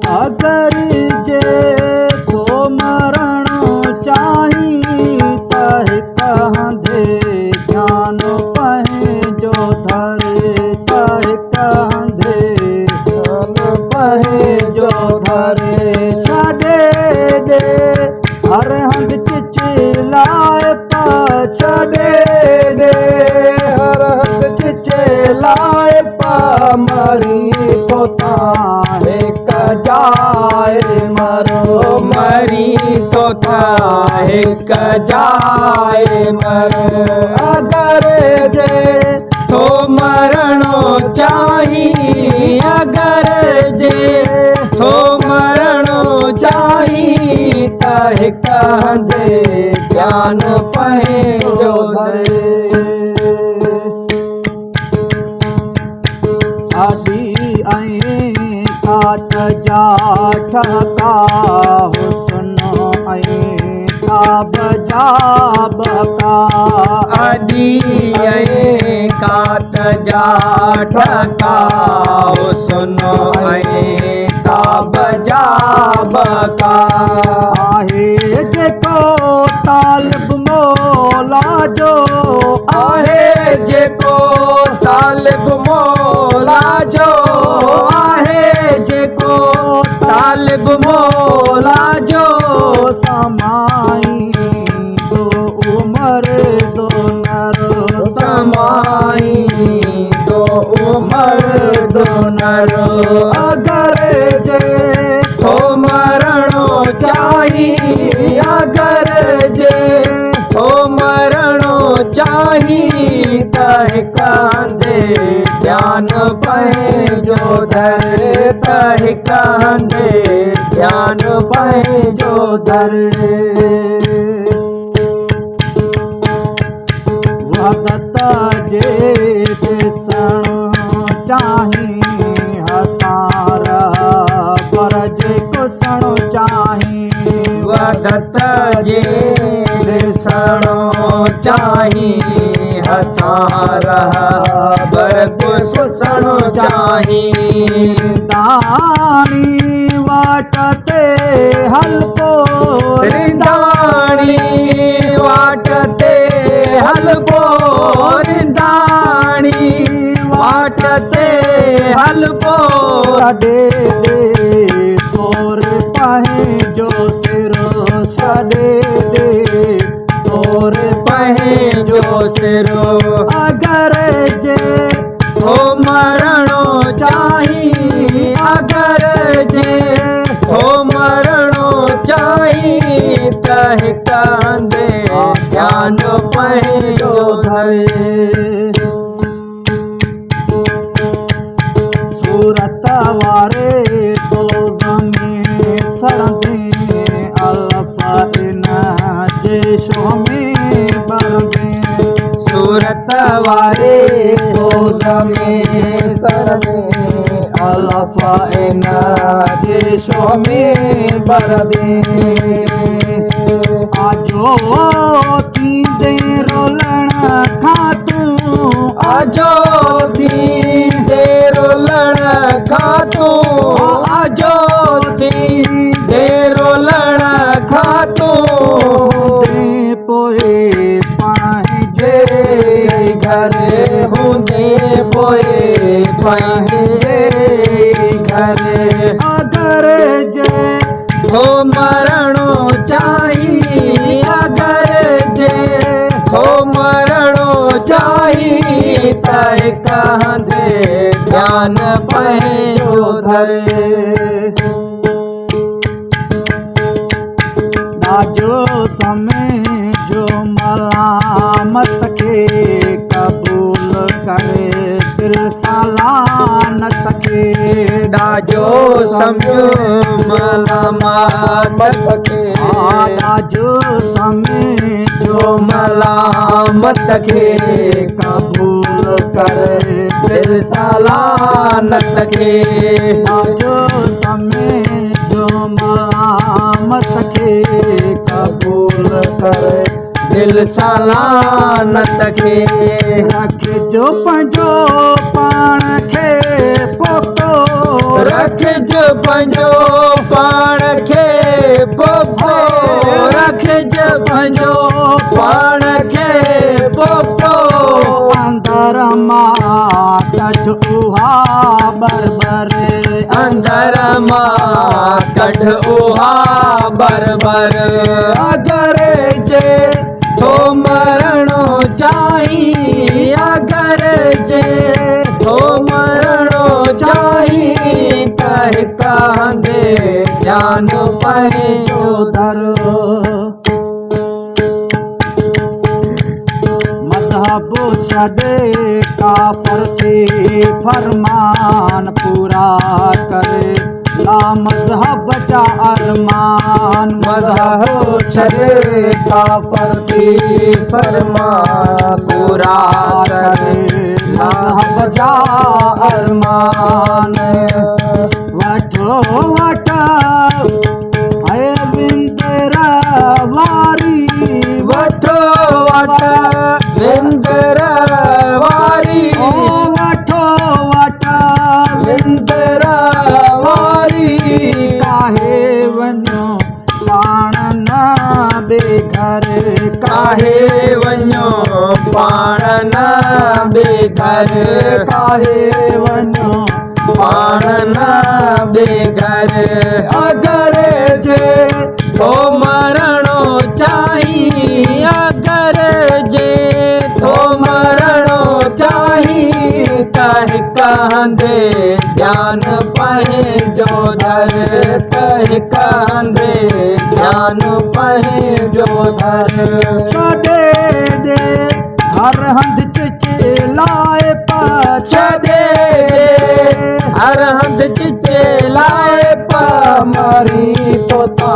अगर जे तो मरणो चाही त हिक हंधे ध्यान पंहिंजो धरे त हिक हंधे ध्यान पंहिंजो धरे छॾे ॾे हर हंध चिचिलाए पा छॾे ॾे हर हंध चिचिलाए पा मरी तो तां हिक जाए मरो मरी तो था हिक जाए मरो अगर जे तो मरणो चाही अगर जे तो मरणो चाही त हिक हंधे ध्यान पंहिंजो धरे आदि ऐं काठ जा ठका हुस्न ऐं ताब जा बका आदि ऐं काठ जा ठका हुस्न ऐं ताब जा बका आहे जेको तालिब मौला जो आहे जेको तालिब मौला जो आहे जेको तालिब मौला जो समाई दो उमर दो नर समाई दो उमर दो नर अगर जे तो मरणो चाही अगर जे तो मरणो चाही त हिक हंधे ध्यान पंहिंजो धरे त हिक हंधे ध्यान पंहिंजो धरे वदत जे ॾिसण चाही हतार पर जेको सण चाही वदत जे ॾिसणो चाही हथार बर पुसणो चाही दाणी वाट ते हलको रिंदाणी वाट ते हलबो रिंदाणी वाट ते हलबो छॾे ॾे सोर पंहिंजो सिर छॾे ॾे सोर पंहिंजो सिरो अगर जे हो मरणो चाही अगर जे हो मरणो चाही त हिक हंधे ध्यान पंहिंजो धरे सूरत वारे सोज़ में सड़ंदे अलफ इन जेशो में बरंदे सूरत वारे सोज़ में सरदे अलफ इन जेशो में बरंदे आजो थींदे रोलण खां तूं आजो थींदे रोलण खां तूं आजो थींदे रोलण खां तूं दे पोए पंहिंजे घर हूंदे पोए पंहिंजे घर अगर जे हो मरणो चाही अगर जे हो मरणो चाही त हिक हंधे ध्यान पंहिंजो धरे ॾाजो समय जो मलामत खे क़बूल करे दिल सां लानत खे ॾाजो सम्झो मलामत खे ॾाजो समय जो मलामत खे क़बूल करे दिल सां लानत खे ॾाजो समय जो मलामत खे क़बूल करे दिल सां लानत खे रखिजो पंहिंजो पाण खे पोतो रखज पंहिंजो पाण खे पोखो रखज पंहिंजो पाण खे पोखो अंदर मां कढ उहा बरबरे अंदर मां कढ उहा बरबर अगर जे थो मरणो चाही अगर जे थो मरणो चाही त हिकांदे ध्यान पंहिंजो धरो मज़हब छॾे काफ़र थे फरमान पूरा करे ला मज़हब जा अरमान मज़हब छॾे काफ़र थी फरमान पूरा करे मज़हब जा अरमान वठो वठ ऐं विंदर वारी वठो वठ विंदर वारी ओ वठो वठ विंदर वारी काहे वञो पाण न बेघर काहे वञो पाण न बेघर काहे वञो पाण न बेघर अगर जे थो मरणो चाही अगर जे थो मरणो चाही त हिक हंधे ध्यान पंहिंजो धर त हिक हंधे ध्यान पंहिंजो धर छॾे ॾे हर हंधि चिचिलाए छॾे ॾे हर हंधि चिचिलाए मरी तो था